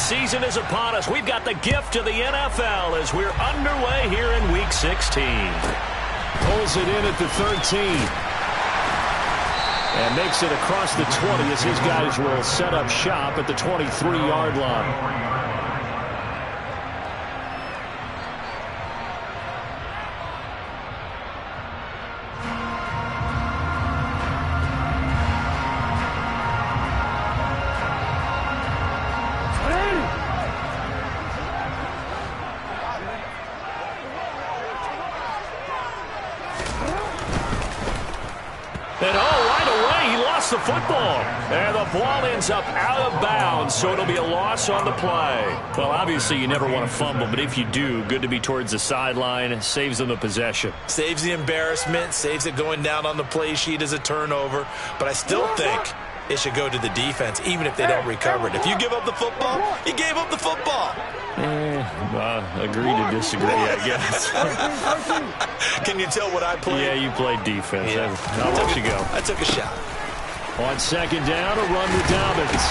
season is upon us. We've got the gift of the NFL as we're underway here in Week 16. Pulls it in at the 13. And makes it across the 20 as his guys will set up shop at the 23-yard line. The football, and the ball ends up out of bounds, so it'll be a loss on the play. Well, obviously you never want to fumble, but if you do, good to be towards the sideline. Saves them the possession. Saves the embarrassment, saves it going down on the play sheet as a turnover, but I still think it should go to the defense, even if they don't recover it. If you give up the football, you gave up the football. Agree to disagree, I guess. Can you tell what I played? Yeah, you played defense. Yeah. I'll let you go. I took a shot. On second down, a run with Dobbins.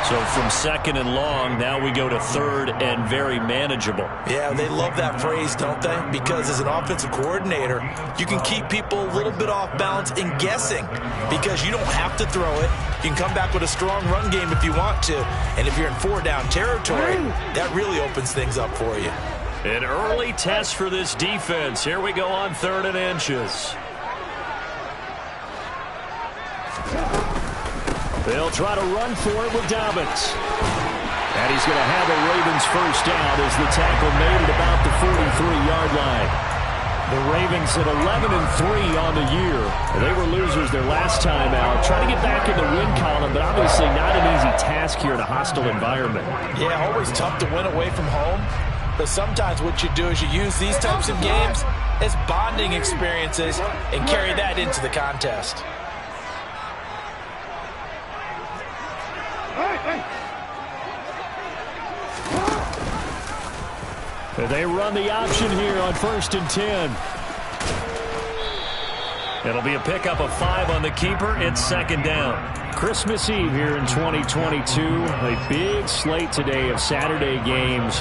So from second and long, now we go to third and very manageable. Yeah, they love that phrase, don't they? Because as an offensive coordinator, you can keep people a little bit off balance and guessing because you don't have to throw it. You can come back with a strong run game if you want to. And if you're in four-down territory, that really opens things up for you. An early test for this defense. Here we go on 3rd and inches. They'll try to run for it with Dobbins. And he's going to have a Ravens first down as the tackle made at about the 43-yard line. The Ravens at 11-3 on the year. They were losers their last time out. Trying to get back in the win column, but obviously not an easy task here in a hostile environment. Yeah, always tough to win away from home. But sometimes what you do is you use these types of games as bonding experiences and carry that into the contest. They run the option here on 1st and 10. It'll be a pickup of 5 on the keeper. It's 2nd down. Christmas Eve here in 2022. A big slate today of Saturday games.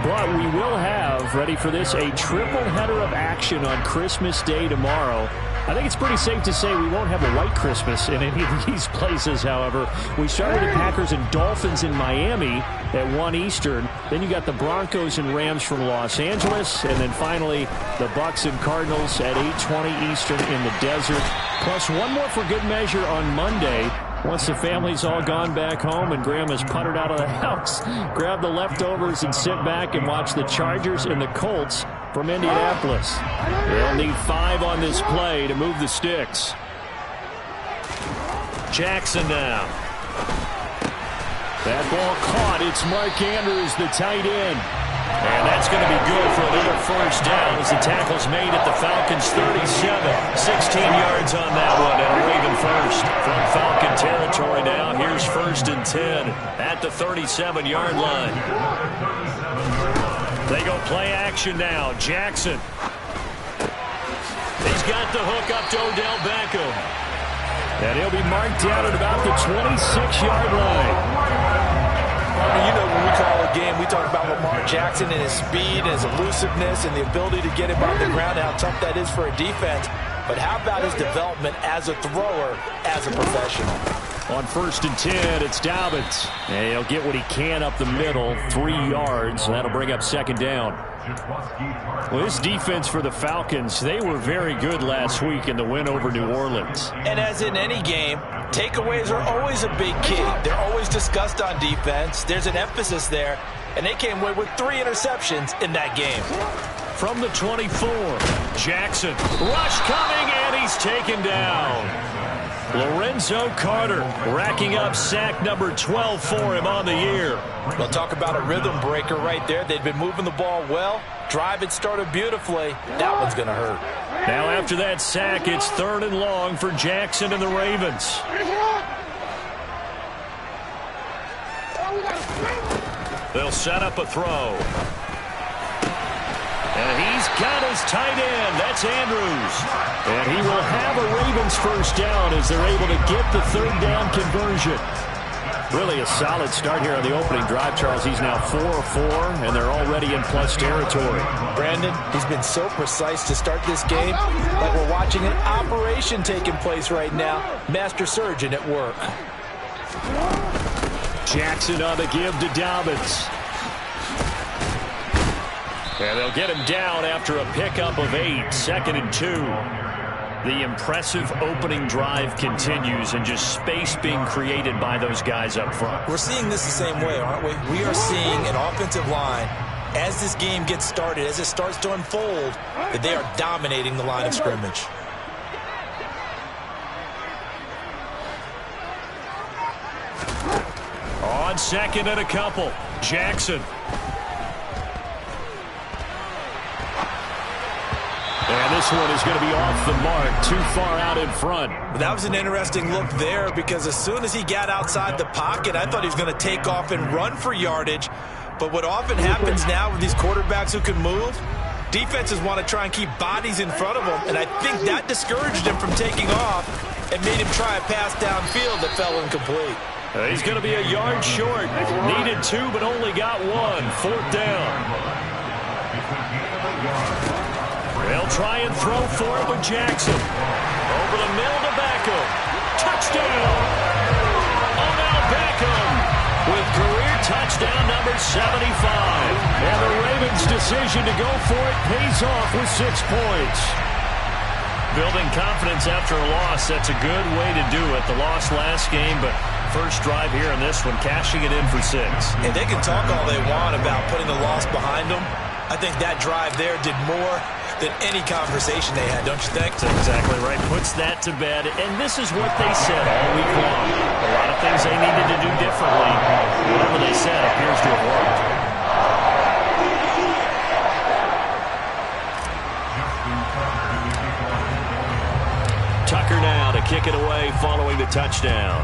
But we will have, ready for this, a triple header of action on Christmas Day tomorrow. I think it's pretty safe to say we won't have a white Christmas in any of these places, however. We started the Packers and Dolphins in Miami at 1 Eastern. Then you got the Broncos and Rams from Los Angeles. And then finally, the Bucs and Cardinals at 8:20 Eastern in the desert. Plus one more for good measure on Monday. Once the family's all gone back home and Grandma's puttered out of the house, grab the leftovers and sit back and watch the Chargers and the Colts from Indianapolis. They'll need 5 on this play to move the sticks. Jackson now. That ball caught. It's Mark Andrews, the tight end. And that's going to be good for another first down as the tackle's made at the Falcons 37. 16 yards on that one and a Raven first. From Falcon territory now, here's 1st and 10 at the 37-yard line. They go play action now. Jackson. He's got the hook up to Odell Beckham. And he'll be marked down at about the 26-yard line. You know, when we call a game, we talk about Lamar Jackson and his speed and his elusiveness and the ability to get him on the ground, how tough that is for a defense. But how about his development as a thrower, as a professional? On 1st and 10, it's Dobbins. And he'll get what he can up the middle, 3 yards. That'll bring up 2nd down. Well, this defense for the Falcons, they were very good last week in the win over New Orleans. And as in any game, takeaways are always a big key. They're always discussed on defense. There's an emphasis there, and they came away with 3 interceptions in that game. From the 24, Jackson. Rush coming, and he's taken down. Lorenzo Carter racking up sack number 12 for him on the year. We'll talk about a rhythm breaker right there. They've been moving the ball well. Drive had started beautifully. That one's going to hurt. Now after that sack, it's 3rd and long for Jackson and the Ravens. They'll set up a throw. And he's got his tight end. That's Andrews. And he will have a Ravens first down as they're able to get the 3rd down conversion. Really a solid start here on the opening drive, Charles. He's now 4 of 4, and they're already in plus territory. Brandon, he's been so precise to start this game, like we're watching an operation taking place right now. Master surgeon at work. Jackson on the give to Dobbins. And they'll get him down after a pickup of 8, 2nd and 2. The impressive opening drive continues, and just space being created by those guys up front. We're seeing this the same way, aren't we? We are seeing an offensive line, as this game gets started, as it starts to unfold, that they are dominating the line of scrimmage. On 2nd and a couple, Jackson. And this one is going to be off the mark, too far out in front. That was an interesting look there, because as soon as he got outside the pocket, I thought he was going to take off and run for yardage. But what often happens now with these quarterbacks who can move, defenses want to try and keep bodies in front of them, and I think that discouraged him from taking off and made him try a pass downfield that fell incomplete. He's going to be a yard short. Needed 2, but only got 1. 4th down. They'll try and throw for it with Jackson. Over the middle to Beckham. Touchdown! Odell Beckham with career touchdown number 75. And the Ravens' decision to go for it pays off with 6 points. Building confidence after a loss, that's a good way to do it. The loss last game, but first drive here in this one, cashing it in for 6. And they can talk all they want about putting the loss behind them. I think that drive there did more than any conversation they had, don't you think? That's exactly right. Puts that to bed. And this is what they said all week long. A lot of things they needed to do differently. Whatever they said appears to have worked. Tucker now to kick it away following the touchdown.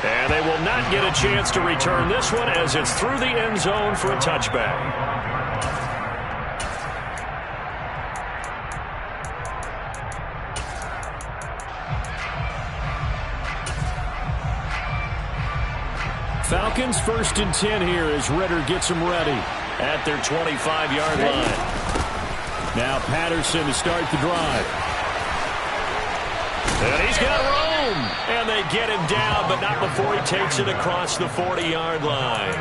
And they will not get a chance to return this one, as it's through the end zone for a touchback. Falcons 1st and 10 here as Ritter gets them ready at their 25-yard line. Now Patterson to start the drive. And he's got room. And they get him down, but not before he takes it across the 40-yard line.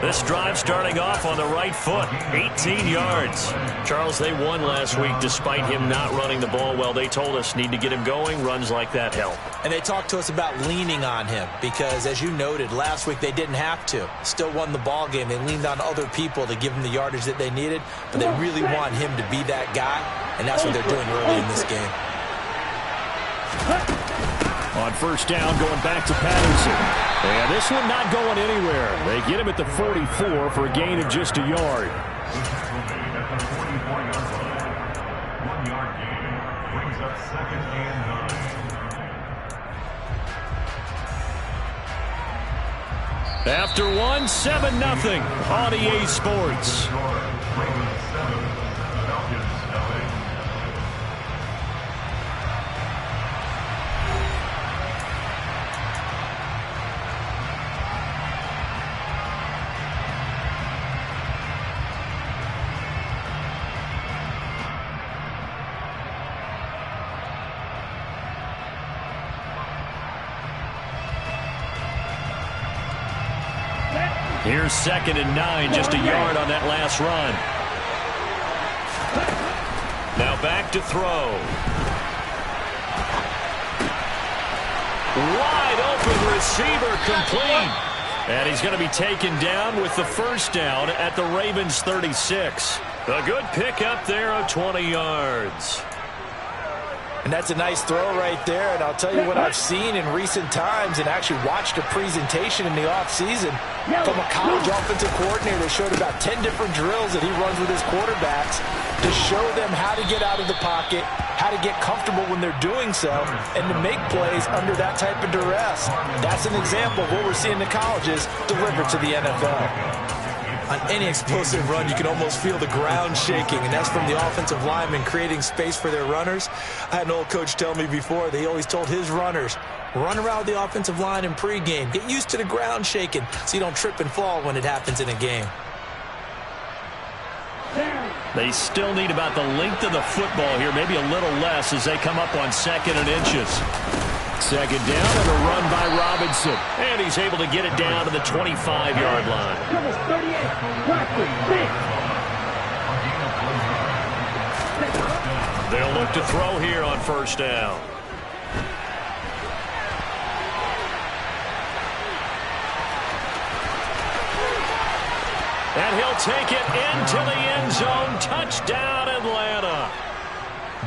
This drive starting off on the right foot, 18 yards. Charles, they won last week despite him not running the ball well. They told us need to get him going. Runs like that help. And they talked to us about leaning on him because, as you noted, last week they didn't have to. Still won the ball game. They leaned on other people to give them the yardage that they needed, but they really want him to be that guy, and that's what they're doing early in this game. On first down, going back to Patterson. And this one not going anywhere. They get him at the 44 for a gain of just a yard. After one, 7-0 on EA Sports. Here's 2nd and 9, just a yard on that last run. Now back to throw. Wide open receiver, complete. And he's going to be taken down with the first down at the Ravens 36. A good pickup there of 20 yards. And that's a nice throw right there. And I'll tell you what I've seen in recent times and actually watched a presentation in the offseason from a college offensive coordinator that showed about 10 different drills that he runs with his quarterbacks to show them how to get out of the pocket, how to get comfortable when they're doing so, and to make plays under that type of duress. That's an example of what we're seeing in the colleges delivered to the NFL. On any explosive run, you can almost feel the ground shaking, and that's from the offensive linemen creating space for their runners. I had an old coach tell me before, they always told his runners, run around the offensive line in pregame. Get used to the ground shaking so you don't trip and fall when it happens in a game. They still need about the length of the football here, maybe a little less as they come up on 2nd and inches. 2nd down and a run by Robinson. And he's able to get it down to the 25-yard line. They'll look to throw here on 1st down. And he'll take it into the end zone. Touchdown, Atlanta.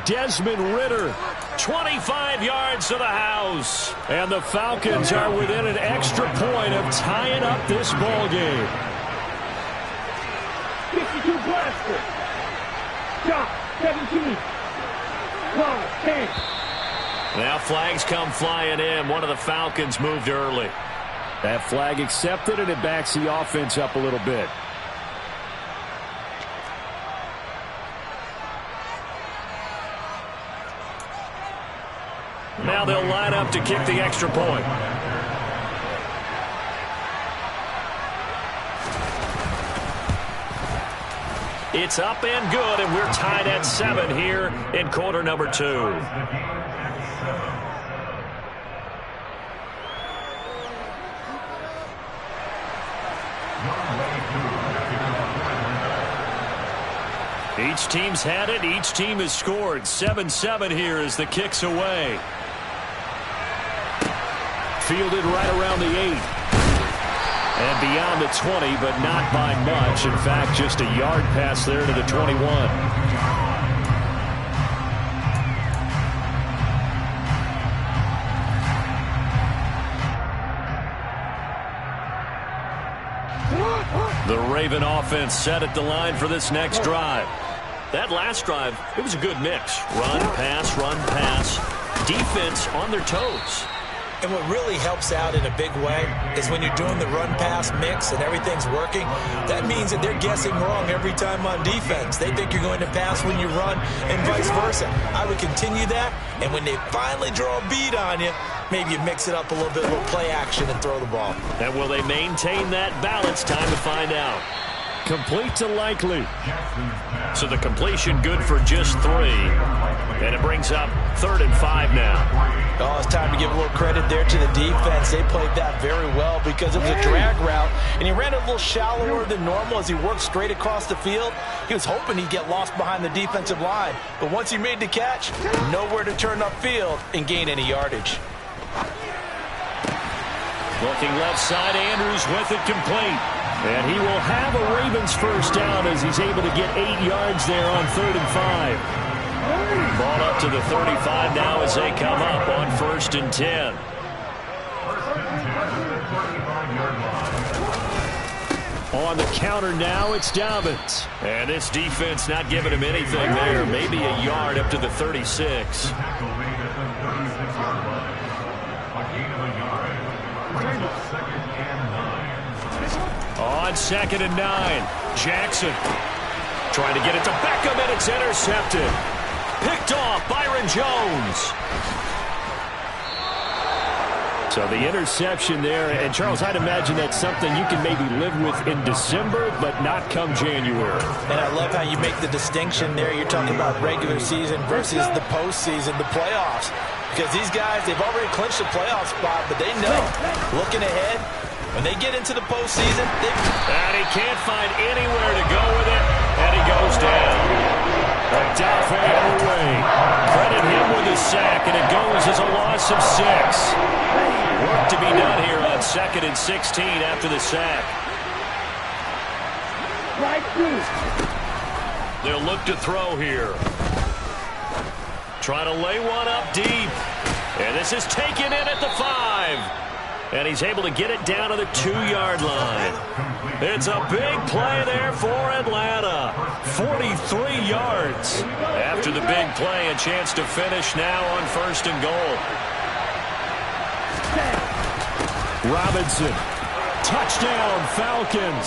Desmond Ridder, 25 yards to the house. And the Falcons are within an extra point of tying up this ball game. 52 blaster. Shot, 17. 10. Now flags come flying in. One of the Falcons moved early. That flag accepted, and it backs the offense up a little bit. Now they'll line up to kick the extra point. It's up and good, and we're tied at 7 here in quarter number 2. Each team's had it. Each team has scored. 7-7 here as the kick's away. Fielded right around the 8. And beyond the 20, but not by much. In fact, just a yard pass there to the 21. The Raven offense set at the line for this next drive. That last drive, it was a good mix. Run, pass, defense on their toes. And what really helps out in a big way is when you're doing the run-pass mix and everything's working, that means that they're guessing wrong every time on defense. They think you're going to pass when you run and vice versa. I would continue that, and when they finally draw a bead on you, maybe you mix it up a little bit, a little play action, and throw the ball. And will they maintain that balance? Time to find out. Complete to Likely. So the completion good for just 3. And it brings up 3rd and 5 now. Oh, it's time to give a little credit there to the defense. They played that very well because it was a drag route, and he ran it a little shallower than normal as he worked straight across the field. He was hoping he'd get lost behind the defensive line, but once he made the catch, nowhere to turn upfield and gain any yardage. Looking left side, Andrews with it complete. And he will have a Ravens 1st down as he's able to get 8 yards there on 3rd and 5. Ball up to the 35 now as they come up on 1st and 10. On the counter now, it's Dobbins. And this defense not giving him anything there. Maybe a yard up to the 36. On 2nd and 9, Jackson trying to get it to Beckham, and it's intercepted. Picked off Byron Jones. So the interception there, and Charles, I'd imagine that's something you can maybe live with in December, but not come January. And I love how you make the distinction there. You're talking about regular season versus the postseason, the playoffs. Because these guys, they've already clinched a playoff spot, but they know, looking ahead, when they get into the postseason, and he can't find anywhere to go with it, and he goes down. Odafe Oweh. Credit him with his sack, and it goes as a loss of 6. Work to be done here on 2nd and 16 after the sack. They'll look to throw here. Trying to lay one up deep. And this is taken in at the 5. And he's able to get it down to the 2-yard line. It's a big play there for Atlanta. 43 yards. After the big play, a chance to finish now on 1st and goal. Robinson Touchdown, Falcons.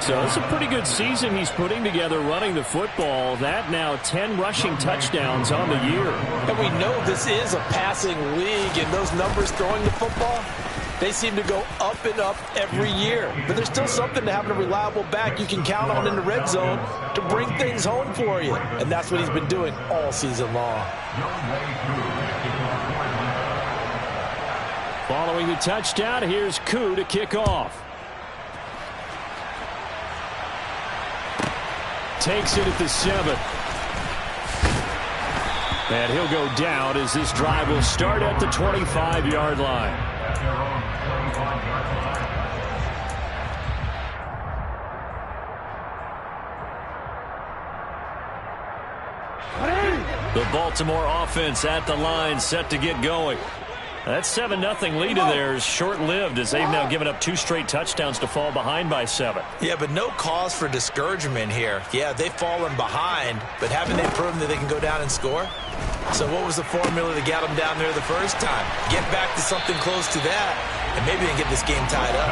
So it's a pretty good season he's putting together running the football. That now 10 rushing touchdowns on the year. And we know this is a passing league, and those numbers throwing the football, they seem to go up and up every year. But there's still something to having a reliable back you can count on in the red zone to bring things home for you. And that's what he's been doing all season long. Following the touchdown, here's Koo to kick off. Takes it at the 7. And he'll go down as this drive will start at the 25-yard line. The Baltimore offense at the line, set to get going. That 7-0 lead of theirs short-lived as they've now given up 2 straight touchdowns to fall behind by 7. Yeah, but no cause for discouragement here. Yeah, they've fallen behind, but haven't they proven that they can go down and score? So what was the formula that got them down there the first time? Get back to something close to that, and maybe they can get this game tied up.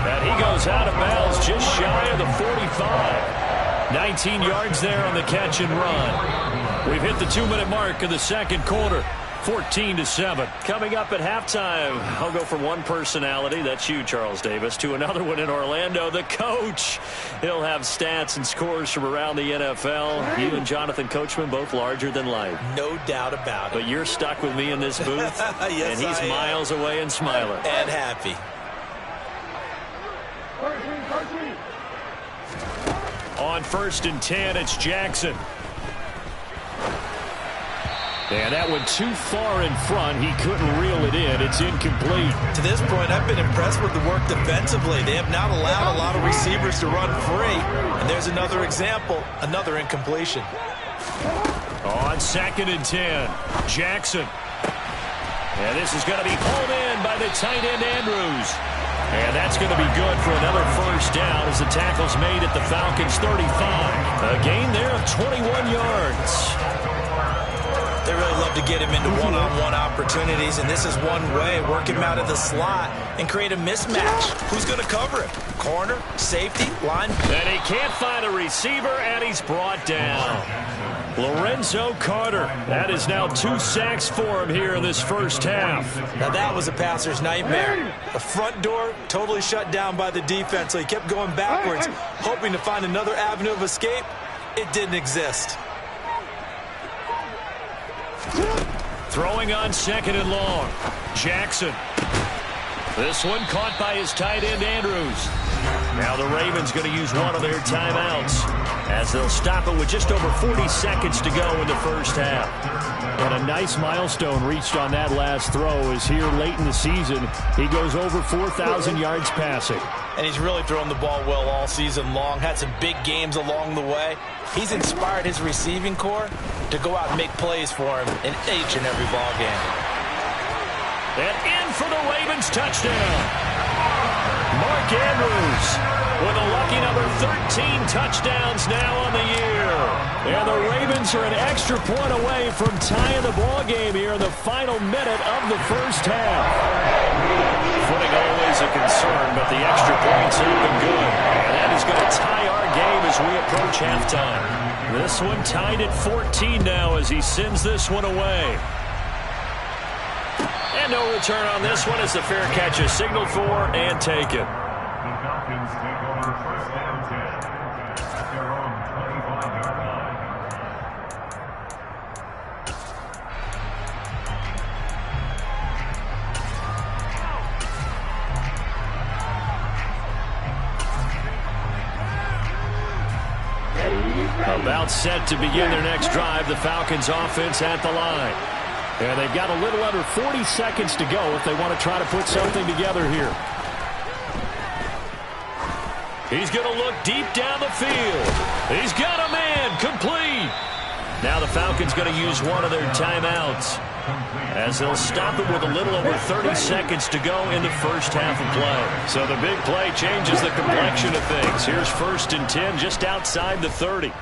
And he goes out of bounds just shy of the 45. 19 yards there on the catch and run. We've hit the 2-minute mark of the second quarter. 14-7. Coming up at halftime, I'll go from one personality, that's you, Charles Davis, to another one in Orlando, the coach. He'll have stats and scores from around the NFL. You and Jonathan Coachman, both larger than life. No doubt about it. But you're stuck with me in this booth, yes, and he's miles away and smiling. And happy. On 1st and 10, it's Jackson. And that went too far in front. He couldn't reel it in. It's incomplete. To this point, I've been impressed with the work defensively. They have not allowed a lot of receivers to run free. And there's another example, another incompletion. On 2nd and 10, Jackson. And this is going to be pulled in by the tight end, Andrews. And that's going to be good for another first down as the tackle's made at the Falcons' 35. A gain there of 21 yards. They really love to get him into one-on-one opportunities, and this is one way. Work him out of the slot and create a mismatch. Who's going to cover him? Corner, safety, line. And he can't find a receiver, and he's brought down. Lorenzo Carter. That is now 2 sacks for him here in this first half. Now that was a passer's nightmare. The front door totally shut down by the defense, so he kept going backwards, hoping to find another avenue of escape. It didn't exist. Throwing on 2nd and long. Jackson. This one caught by his tight end, Andrews. Now the Ravens going to use one of their timeouts as they'll stop it with just over 40 seconds to go in the first half. And a nice milestone reached on that last throw is here late in the season. He goes over 4,000 yards passing. And he's really thrown the ball well all season long. Had some big games along the way. He's inspired his receiving corps to go out and make plays for him in each and every ball game. And in for the Ravens touchdown. Mark Andrews with a lucky number 13 touchdowns now on the year. And the Ravens are an extra point away from tying the ball game here in the final minute of the first half. Footing always a concern, but the extra points have been good. And that is going to tie our game as we approach halftime. This one tied at 14 now as he sends this one away. And no return on this one as the fair catch is signaled for and taken. The Falcons take over 1st and 10 at their own 25-yard line. About set to begin their next drive, the Falcons offense at the line. And they've got a little under 40 seconds to go if they want to try to put something together here. He's going to look deep down the field. He's got a man complete. Now the Falcons going to use one of their timeouts as they'll stop it with a little over 30 seconds to go in the first half of play. So the big play changes the complexion of things. Here's 1st and 10 just outside the 30.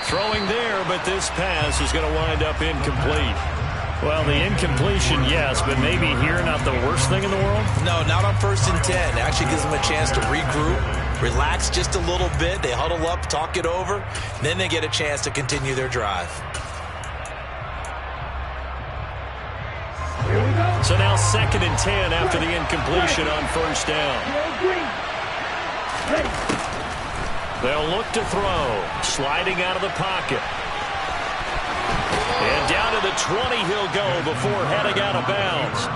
Throwing there, but this pass is going to wind up incomplete. Well, the incompletion, yes, but maybe here not the worst thing in the world? No, not on 1st and 10. Actually gives them a chance to regroup, relax just a little bit. They huddle up, talk it over, then they get a chance to continue their drive. So now 2nd and 10 after the incompletion on 1st down. They'll look to throw, sliding out of the pocket. And down to the 20 he'll go before heading out of bounds.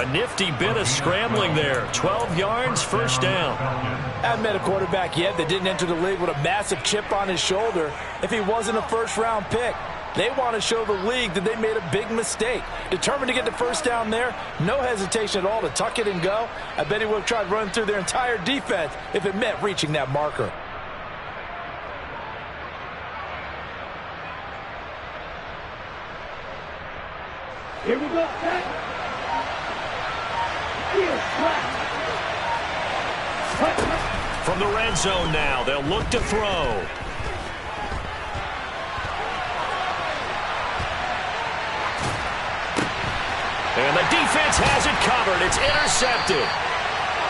A nifty bit of scrambling there. 12 yards, 1st down. I haven't met a quarterback yet that didn't enter the league with a massive chip on his shoulder if he wasn't a first-round pick. They want to show the league that they made a big mistake. Determined to get the 1st down there, no hesitation at all to tuck it and go. I bet he would have tried running through their entire defense if it meant reaching that marker. Here we go. From the red zone now, they'll look to throw. And the defense has it covered. It's intercepted.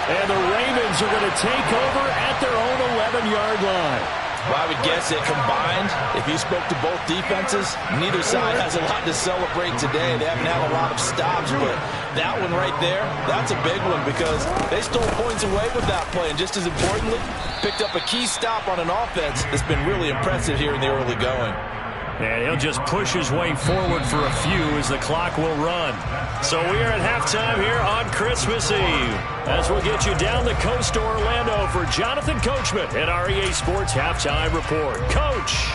And the Ravens are going to take over at their own 11-yard line. Well, I would guess that combined, if you spoke to both defenses, neither side has a lot to celebrate today. They haven't had a lot of stops, but that one right there, that's a big one because they stole points away with that play. And just as importantly, picked up a key stop on an offense that's been really impressive here in the early going. And he'll just push his way forward for a few as the clock will run. So we are at halftime here on Christmas Eve. As we'll get you down the coast to Orlando for Jonathan Coachman at our EA Sports Halftime Report. Coach!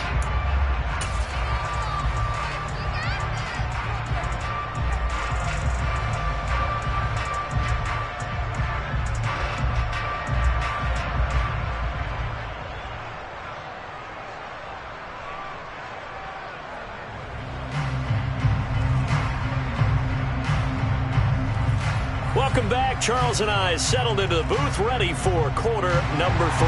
Welcome back. Charles and I settled into the booth, ready for quarter number 3.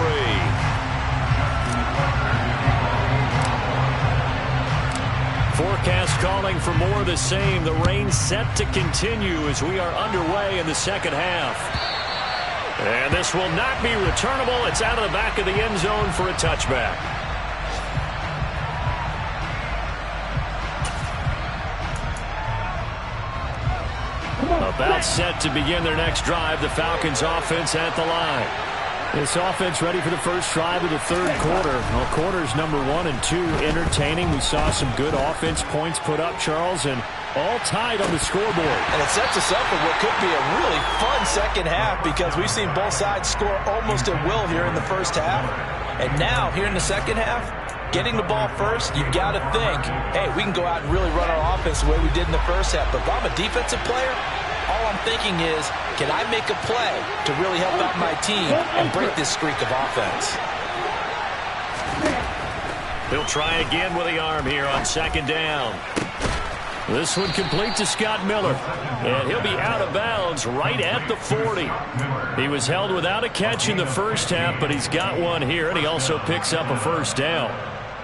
Forecast calling for more of the same. The rain set to continue as we are underway in the second half. And this will not be returnable. It's out of the back of the end zone for a touchback. About set to begin their next drive. The Falcons offense at the line. This offense ready for the first drive of the third quarter. Well, quarters number 1 and 2 entertaining. We saw some good offense points put up, Charles, and all tied on the scoreboard. And it sets us up for what could be a really fun second half because we've seen both sides score almost at will here in the first half. And now, here in the second half, getting the ball first, you've got to think, hey, we can go out and really run our offense the way we did in the first half. But if I'm a defensive player, all I'm thinking is, can I make a play to really help out my team and break this streak of offense? He'll try again with the arm here on 2nd down. This one complete to Scott Miller. And he'll be out of bounds right at the 40. He was held without a catch in the first half, but he's got one here, and he also picks up a 1st down.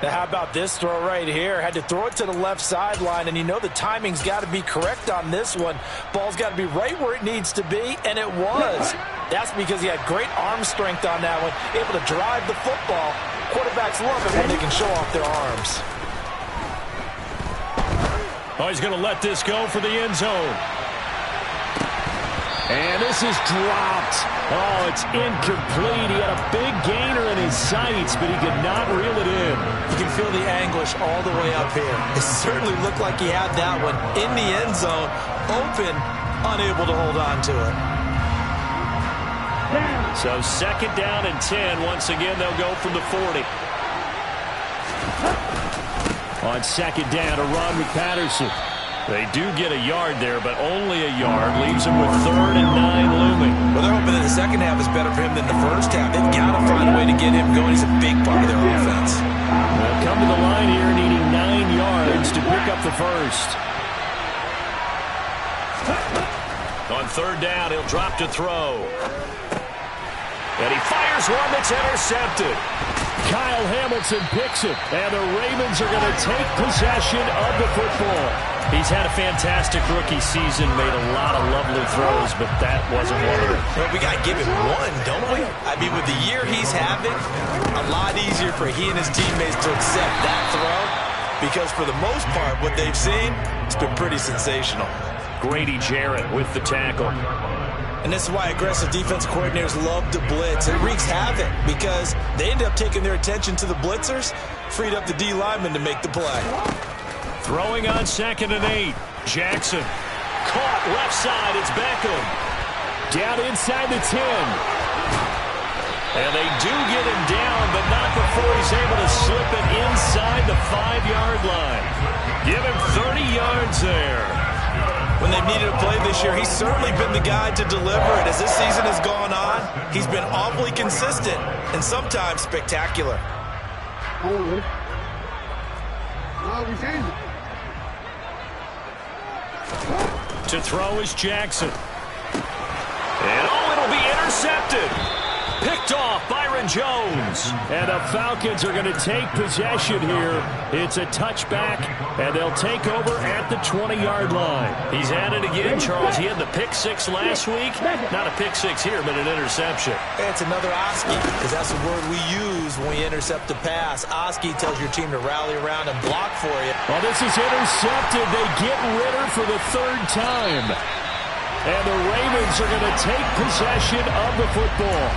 Now, how about this throw right here? Had to throw it to the left sideline, and you know the timing's got to be correct on this one. Ball's got to be right where it needs to be, and it was. That's because he had great arm strength on that one, able to drive the football. Quarterbacks love it when they can show off their arms. Oh, he's going to let this go for the end zone. And this is dropped. Oh, it's incomplete. He had a big gainer in his sights, but he could not reel it in. You can feel the anguish all the way up here. It certainly looked like he had that one in the end zone, open, unable to hold on to it. So 2nd down and 10. Once again, they'll go from the 40. On 2nd down, a run with Patterson. They do get a yard there, but only a yard. Leaves them with 3rd and 9 looming. Well, they're hoping that the second half is better for him than the first half. They've got to find a way to get him going. He's a big part of their offense. They'll come to the line here needing 9 yards to pick up the first. On 3rd down, he'll drop to throw. And he fires one that's intercepted. Kyle Hamilton picks it, and the Ravens are going to take possession of the football. He's had a fantastic rookie season, made a lot of lovely throws, but that wasn't one of them. Well, we got to give him one, don't we? I mean, with the year he's having, a lot easier for he and his teammates to accept that throw, because for the most part, what they've seen, it's been pretty sensational. Grady Jarrett with the tackle. And this is why aggressive defense coordinators love to blitz. It wreaks havoc because they end up taking their attention to the blitzers, freed up the D lineman to make the play. Throwing on 2nd and 8. Jackson. Caught left side. It's Beckham. Down inside the 10. And they do get him down, but not before he's able to slip it inside the 5-yard line. Give him 30 yards there. When they've needed a play this year, he's certainly been the guy to deliver it. As this season has gone on, he's been awfully consistent and sometimes spectacular. To throw is Jackson. And it'll be intercepted. Picked off Byron Jones. And the Falcons are going to take possession here. It's a touchback, and they'll take over at the 20-yard line. He's at it again, Charles. He had the pick 6 last week. Not a pick 6 here, but an interception. It's another Oski, because that's the word we use when we intercept a pass. Oski tells your team to rally around and block for you. Well, this is intercepted. They get Ritter for the 3rd time. And the Ravens are going to take possession of the football.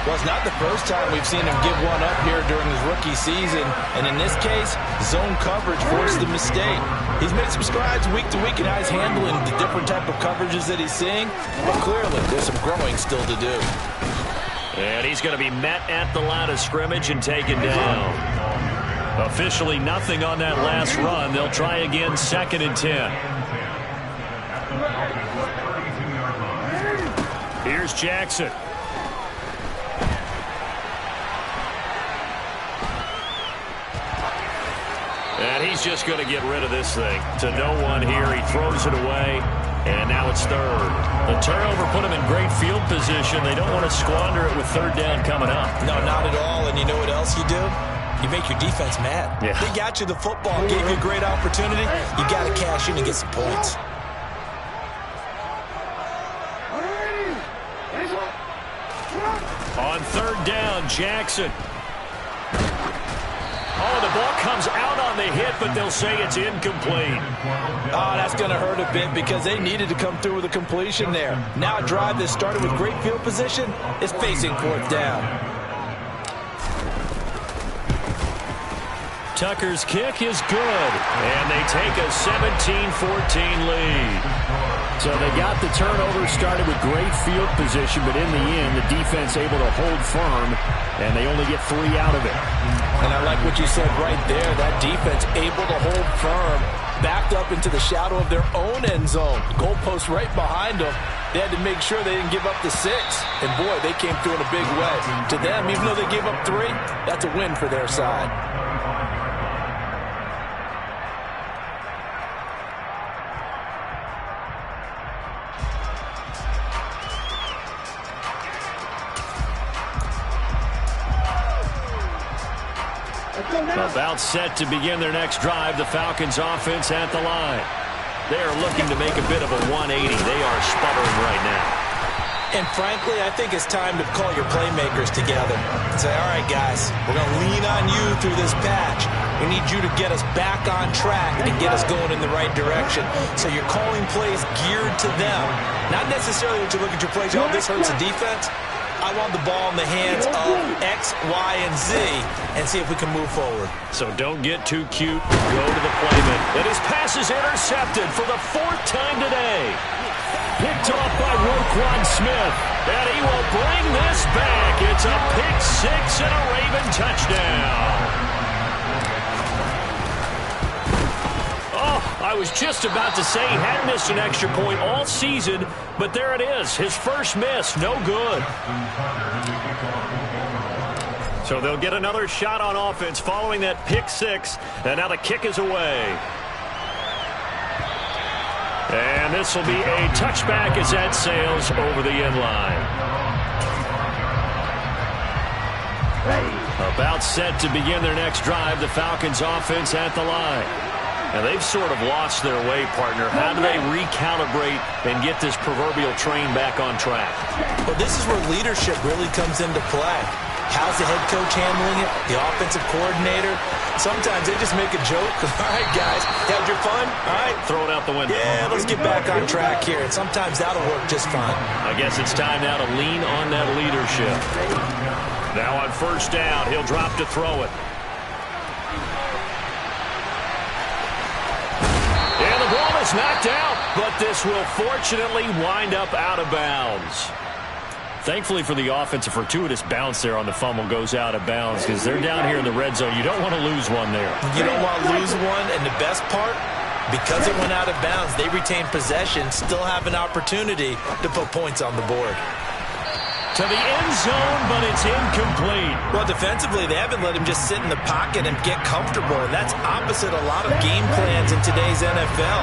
Well, it's not the first time we've seen him give one up here during his rookie season. And in this case, zone coverage forced the mistake. He's made some strides week to week in how he's handling the different type of coverages that he's seeing. But clearly, there's some growing still to do. And he's going to be met at the line of scrimmage and taken down. Officially nothing on that last run. They'll try again 2nd and 10. Here's Jackson. And he's just going to get rid of this thing. To no one here. He throws it away. And now it's 3rd. The turnover put him in great field position. They don't want to squander it with 3rd down coming up. No, not at all. And you know what else you do? You make your defense mad. Yeah. They got you the football, gave you a great opportunity. You got to cash in and get some points. On 3rd down, Jackson. Oh, the ball comes out on the hit, but they'll say it's incomplete. Oh, that's going to hurt a bit because they needed to come through with a completion there. Now a drive that started with great field position is facing 4th down. Tucker's kick is good, and they take a 17-14 lead. So they got the turnover started with great field position, but in the end, the defense able to hold firm, and they only get 3 out of it. And I like what you said right there. That defense able to hold firm, backed up into the shadow of their own end zone. Goalpost right behind them. They had to make sure they didn't give up the 6. And boy, they came through in a big way. To them, even though they gave up 3, that's a win for their side. About set to begin their next drive, the Falcons offense at the line. They are looking to make a bit of a 180. They are sputtering right now. And frankly, I think it's time to call your playmakers together and say, all right, guys, we're going to lean on you through this patch. We need you to get us back on track and get us going in the right direction. So you're calling plays geared to them. Not necessarily when you look at your plays, oh, this hurts the defense. I want the ball in the hands of X, Y, and Z and see if we can move forward. So don't get too cute. Go to the playman. And his pass is intercepted for the 4th time today. Picked off by Roquan Smith. And he will bring this back. It's a pick 6 and a Raven touchdown. I was just about to say he had missed an extra point all season, but there it is. His first miss, no good. So they'll get another shot on offense following that pick 6, and now the kick is away. And this will be a touchback as that sails over the end line. About set to begin their next drive, the Falcons offense at the line. And they've sort of lost their way, partner. How do they recalibrate and get this proverbial train back on track? Well, this is where leadership really comes into play. How's the head coach handling it? The offensive coordinator? Sometimes they just make a joke. All right, guys, had your fun? All right. Throw it out the window. Yeah, let's get back on track here. And sometimes that'll work just fine. I guess it's time now to lean on that leadership. Now on first down, he'll drop to throw it. And the ball is knocked out, but this will fortunately wind up out of bounds. Thankfully for the offense, a fortuitous bounce there on the fumble goes out of bounds because they're down here in the red zone. You don't want to lose one there. You don't want to lose one, and the best part, because it went out of bounds, they retain possession, still have an opportunity to put points on the board. To the end zone, but it's incomplete. Well, defensively, they haven't let him just sit in the pocket and get comfortable, and that's opposite a lot of game plans in today's NFL.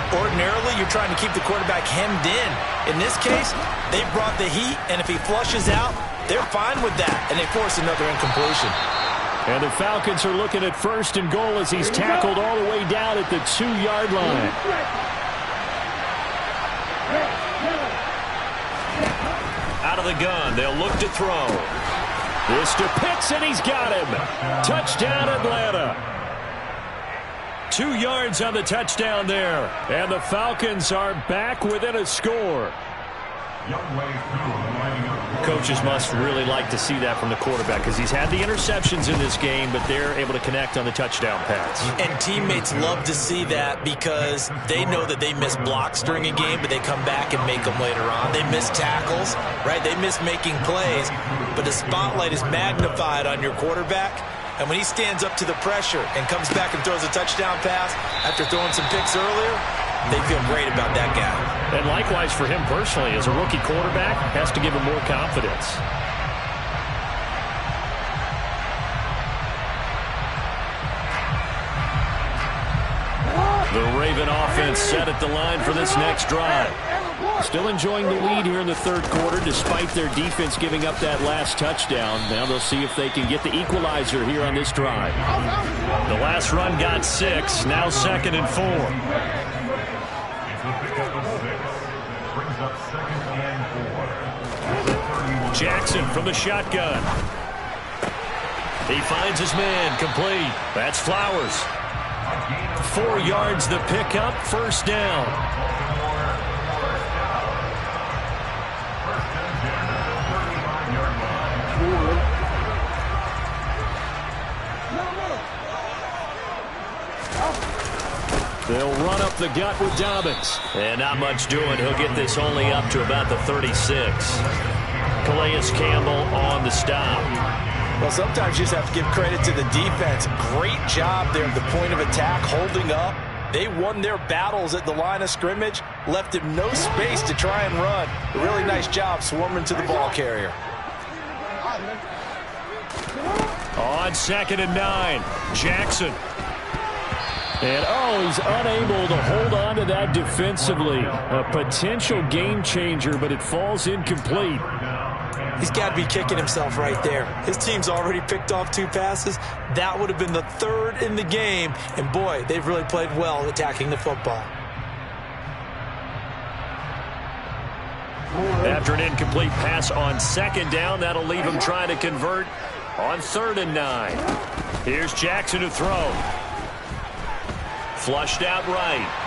Ordinarily, you're trying to keep the quarterback hemmed in. In this case, they brought the heat, and if he flushes out, they're fine with that, and they force another incompletion. And the Falcons are looking at first and goal as he's tackled all the way down at the 2-yard line. Out of the gun, they'll look to throw. This to Pitts, and he's got him. Touchdown, Atlanta. 2 yards on the touchdown there. And the Falcons are back within a score. Coaches must really like to see that from the quarterback because he's had the interceptions in this game, but they're able to connect on the touchdown pass. And teammates love to see that because they know that they miss blocks during a game, but they come back and make them later on. They miss tackles, right? They miss making plays, but the spotlight is magnified on your quarterback. And when he stands up to the pressure and comes back and throws a touchdown pass after throwing some picks earlier, they feel great about that guy. And likewise for him personally, as a rookie quarterback, has to give him more confidence. The Raven offense set at the line for this next drive. Still enjoying the lead here in the third quarter despite their defense giving up that last touchdown. Now they'll see if they can get the equalizer here on this drive. The last run got 6, now 2nd and 4. Jackson from the shotgun. He finds his man, complete. That's Flowers. 4 yards the pickup, first down. They'll run up the gut with Dobbins. And not much doing. He'll get this only up to about the 36. Calais Campbell on the stop. Well, sometimes you just have to give credit to the defense. Great job there at the point of attack, holding up. They won their battles at the line of scrimmage, left him no space to try and run. A really nice job swarming to the ball carrier. On 2nd and 9, Jackson. And, he's unable to hold on to that defensively. A potential game changer, but it falls incomplete. He's got to be kicking himself right there. His team's already picked off 2 passes. That would have been the 3rd in the game. And, boy, they've really played well attacking the football. After an incomplete pass on 2nd down, that'll leave him trying to convert on 3rd and 9. Here's Jackson to throw. Flushed out right.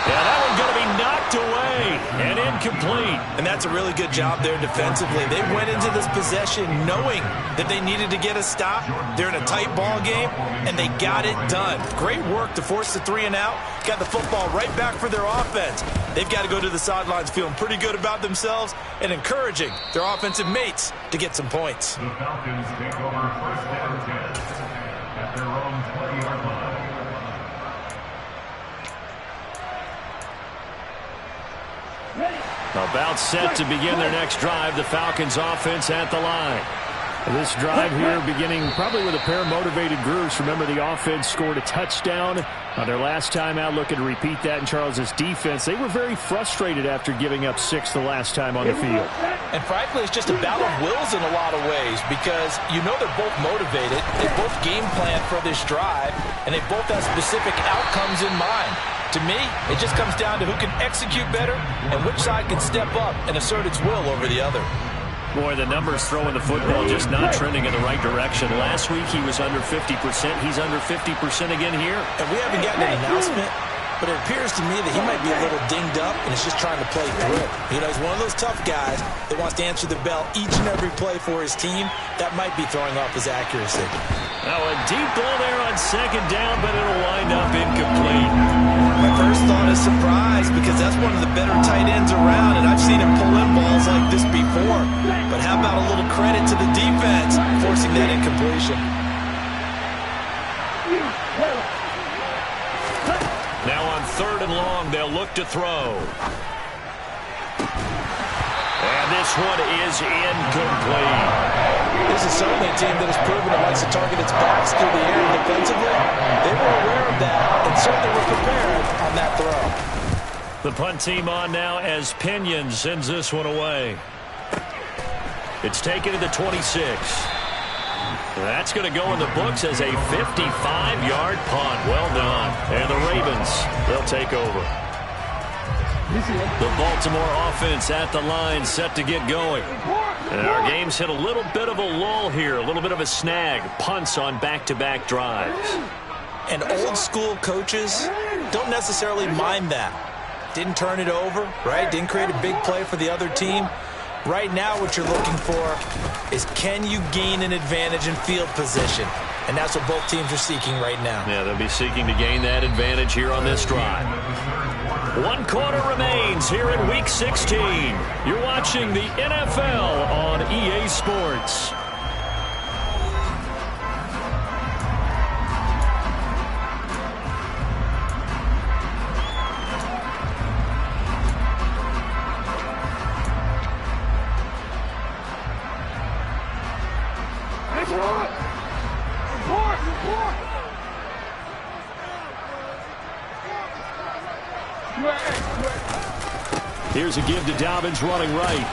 Yeah, that one's going to be knocked away and incomplete. And that's a really good job there defensively. They went into this possession knowing that they needed to get a stop. They're in a tight ball game, and they got it done. Great work to force the 3 and out. Got the football right back for their offense. They've got to go to the sidelines feeling pretty good about themselves and encouraging their offensive mates to get some points. The Falcons take over first down 10 at their own 20-yard line. About set to begin their next drive. The Falcons offense at the line. This drive here beginning probably with a pair of motivated groups. Remember, the offense scored a touchdown on their last time out. Looking to repeat that in Charles's defense. They were very frustrated after giving up 6 the last time on the field. And frankly, it's just a battle of wills in a lot of ways because you know they're both motivated. They both game plan for this drive, and they both have specific outcomes in mind. To me, it just comes down to who can execute better and which side can step up and assert its will over the other. Boy, the numbers throwing the football just not trending in the right direction. Last week he was under 50%. He's under 50% again here. And we haven't gotten an announcement, but it appears to me that he might be a little dinged up and is just trying to play through it. You know, he's one of those tough guys that wants to answer the bell each and every play for his team. That might be throwing off his accuracy. Now a deep ball there on second down, but it'll wind up incomplete. My first thought is surprise because that's one of the better tight ends around, and I've seen him pull in balls like this before. But how about a little credit to the defense forcing that incompletion? Now on 3rd and long, they'll look to throw. And this one is incomplete. This is certainly a team that has proven it likes to target its backs through the air defensively. They were aware of that and certainly were prepared on that throw. The punt team on now as Pinion sends this one away. It's taken to the 26. That's going to go in the books as a 55-yard punt. Well done. And the Ravens, they'll take over. The Baltimore offense at the line, set to get going. And our game's hit a little bit of a lull here, a little bit of a snag. Punts on back-to-back drives. And old-school coaches don't necessarily mind that. Didn't turn it over, right? Didn't create a big play for the other team. Right now what you're looking for is can you gain an advantage in field position? And that's what both teams are seeking right now. Yeah, they'll be seeking to gain that advantage here on this drive. 1 quarter remains here in Week 16. You're watching the NFL on EA Sports. Here's a give to Dobbins running right.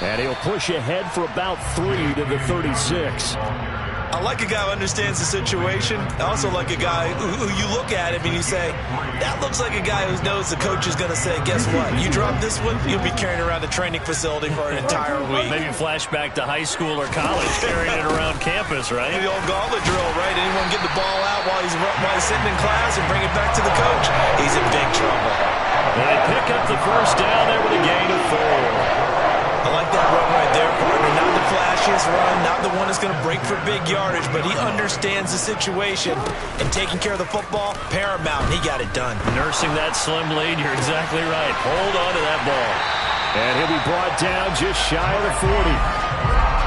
And he'll push ahead for about 3 to the 36. I like a guy who understands the situation. I also like a guy who you look at him and you say, that looks like a guy who knows the coach is going to say, guess what? You drop this one, you'll be carrying around the training facility for an entire week. Maybe flashback to high school or college, carrying it around campus, right? The old gauntlet drill, right? Anyone get the ball out while he's sitting in class and bring it back to the coach? He's in big trouble. And they pick up the first down there with a gain of 4. I like that run right there, partner. Not the flashiest run, not the one that's going to break for big yardage, but he understands the situation, and taking care of the football, paramount, and he got it done. Nursing that slim lead, you're exactly right. Hold on to that ball. And he'll be brought down just shy of the 40.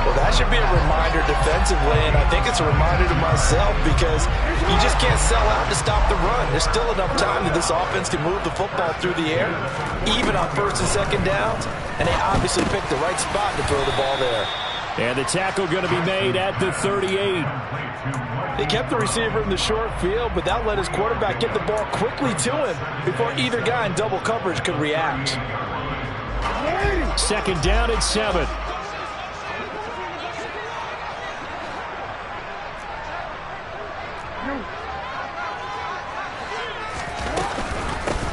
Well, that should be a reminder defensively, and I think it's a reminder to myself because you just can't sell out to stop the run. There's still enough time that this offense can move the football through the air, even on 1st and 2nd downs, and they obviously picked the right spot to throw the ball there. And the tackle going to be made at the 38. They kept the receiver in the short field, but that let his quarterback get the ball quickly to him before either guy in double coverage could react. 2nd down and 7.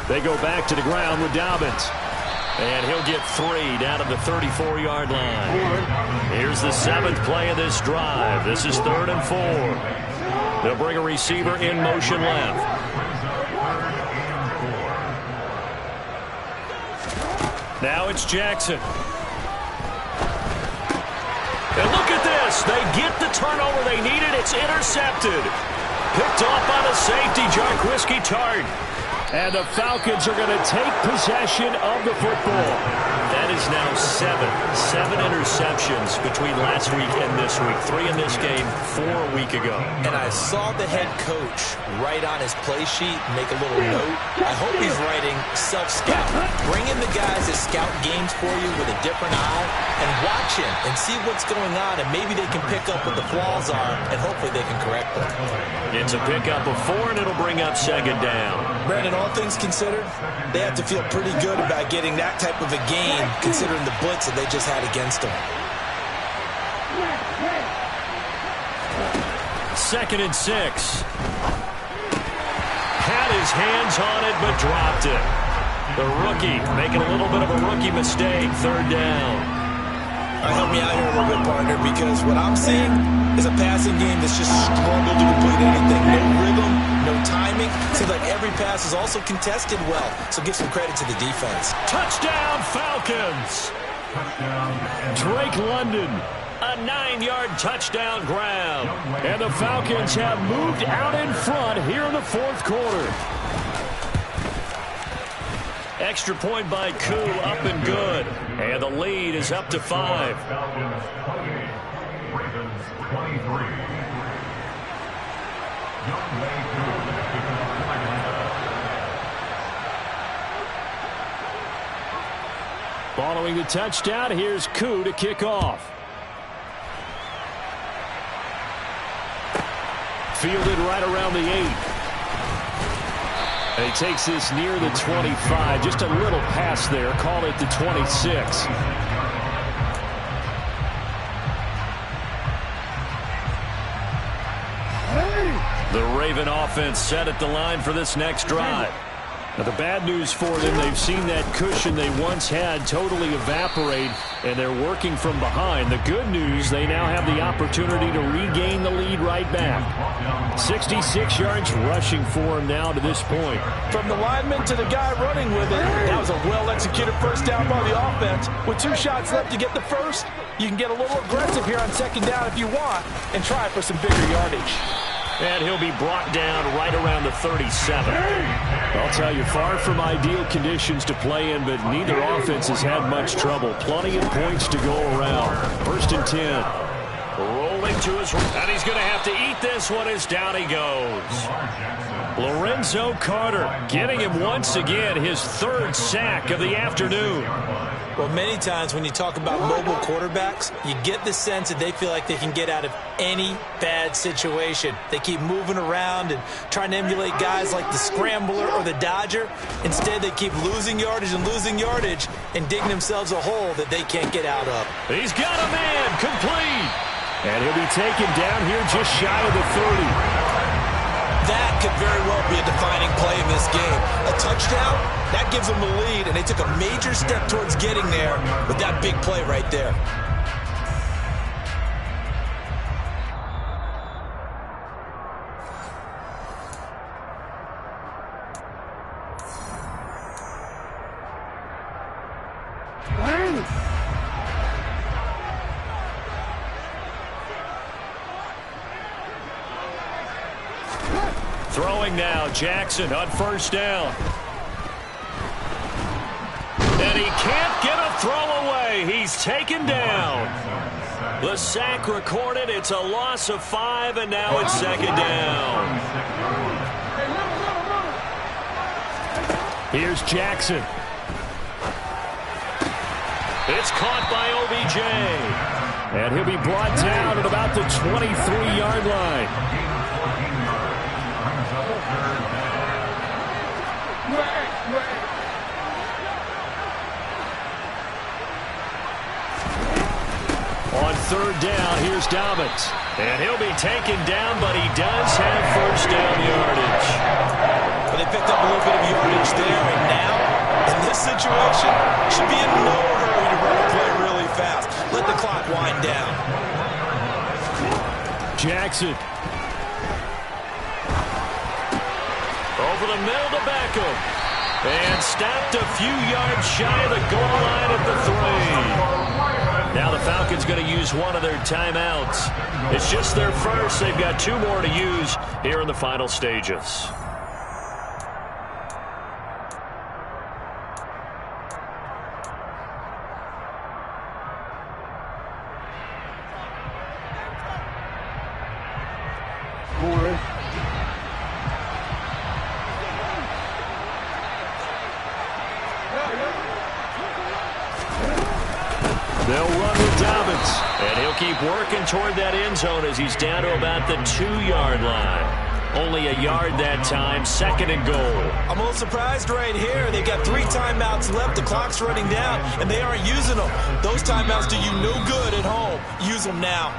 They go back to the ground with Dobbins. And he'll get 3 down at the 34-yard line. Here's the 7th play of this drive. This is 3rd and 4. They'll bring a receiver in motion left. Now it's Jackson. And look at this. They get the turnover they needed. It's intercepted. Picked off by the safety, Jarquiski Tart. And the Falcons are going to take possession of the football. That is now seven interceptions between last week and this week. 3 in this game, 4 a week ago. And I saw the head coach write on his play sheet, make a little note. I hope he's writing self-scout. Bring in the guys that scout games for you with a different eye and watch him and see what's going on, and maybe they can pick up what the flaws are, and hopefully they can correct them. It's a pickup of 4, and it'll bring up 2nd down. Brandon, all things considered, they have to feel pretty good about getting that type of a game, considering the blitz that they just had against them. 2nd and 6. Had his hands on it, but dropped it. The rookie making a little bit of a rookie mistake. 3rd down. Help me out here a little bit, partner, because what I'm seeing is a passing game that's just struggled to complete anything. No rhythm, no timing. Seems like every pass is also contested well, so give some credit to the defense. Touchdown, Falcons! Drake London. A 9-yard touchdown grab. And the Falcons have moved out in front here in the 4th quarter. Extra point by Koo, up and good. And the lead is up to 5. Falcons 28, Ravens 23. Young Lei Following the touchdown, here's Koo to kick off. Fielded right around the 8. And he takes this near the 25. Just a little pass there. Call it the 26. The Raven offense set at the line for this next drive. Now, the bad news for them, they've seen that cushion they once had totally evaporate, and they're working from behind. The good news, they now have the opportunity to regain the lead right back. 66 yards rushing for him now to this point. From the lineman to the guy running with it, that was a well-executed first down by the offense. With 2 shots left to get the first, you can get a little aggressive here on 2nd down if you want and try for some bigger yardage. And he'll be brought down right around the 37. I'll tell you, far from ideal conditions to play in, but neither offense has had much trouble. Plenty of points to go around. 1st and 10. Rolling to his right, and he's going to have to eat this one as down he goes. Lorenzo Carter getting him once again, his 3rd sack of the afternoon. Well, many times when you talk about mobile quarterbacks, you get the sense that they feel like they can get out of any bad situation. They keep moving around and trying to emulate guys like the Scrambler or the Dodger. Instead, they keep losing yardage and digging themselves a hole that they can't get out of. He's got a man, complete. And he'll be taken down here just shy of the 30. That could very well be a defining play in this game. A touchdown, that gives them the lead, and they took a major step towards getting there with that big play right there. Throwing now, Jackson on 1st down. And he can't get a throw away. He's taken down. The sack recorded. It's a loss of 5, and now it's 2nd down. Here's Jackson. It's caught by OBJ. And he'll be brought down at about the 23-yard line. On 3rd down, here's Dobbins. And he'll be taken down, but he does have 1st down yardage. But they picked up a little bit of yardage there, and now, in this situation, should be in no hurry to run the play really fast. Let the clock wind down. Jackson. Over the middle to Beckham. And stopped a few yards shy of the goal line at the 3. Now the Falcons going to use one of their timeouts. It's just their first. They've got 2 more to use here in the final stages. They'll run with Dobbins. And he'll keep working toward that end zone as he's down to about the 2-yard line. Only a yard that time, 2nd and goal. I'm a little surprised right here. They've got 3 timeouts left. The clock's running down, and they aren't using them. Those timeouts do you no good at home. Use them now.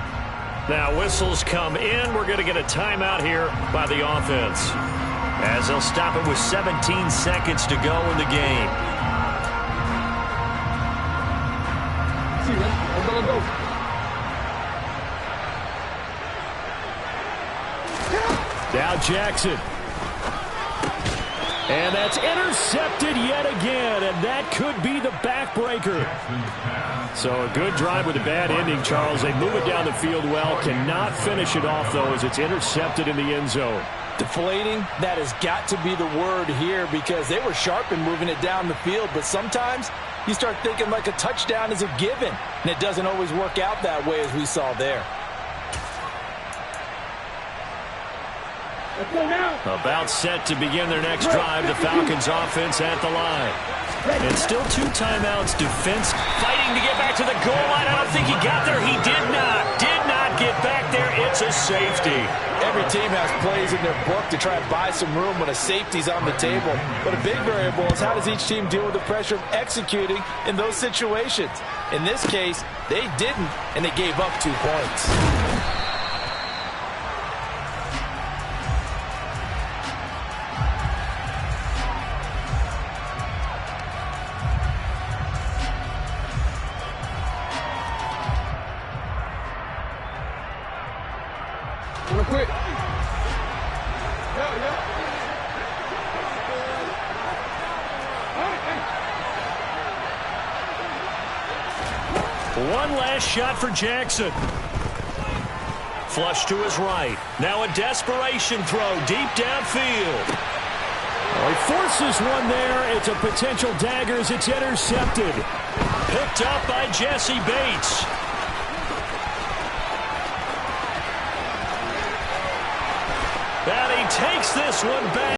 Now whistles come in. We're going to get a timeout here by the offense, as they'll stop it with 17 seconds to go in the game. Now Jackson. And that's intercepted yet again, and that could be the backbreaker. So a good drive with a bad ending, Charles. They move it down the field well, cannot finish it off, though, as it's intercepted in the end zone. Deflating, that has got to be the word here, because they were sharp in moving it down the field, but sometimes you start thinking like a touchdown is a given, and it doesn't always work out that way as we saw there. About set to begin their next drive. The Falcons offense at the line. And still 2 timeouts. Defense fighting to get back to the goal line. I don't think he got there. He did not get back there. It's a safety. Every team has plays in their book to try and buy some room when a safety's on the table. But a big variable is how does each team deal with the pressure of executing in those situations. In this case, they didn't, and they gave up 2 points. Quick. One last shot for Jackson. Flush to his right. Now a desperation throw deep downfield. Well, he forces one there. It's a potential dagger as it's intercepted. Picked up by Jesse Bates. And he takes this one back.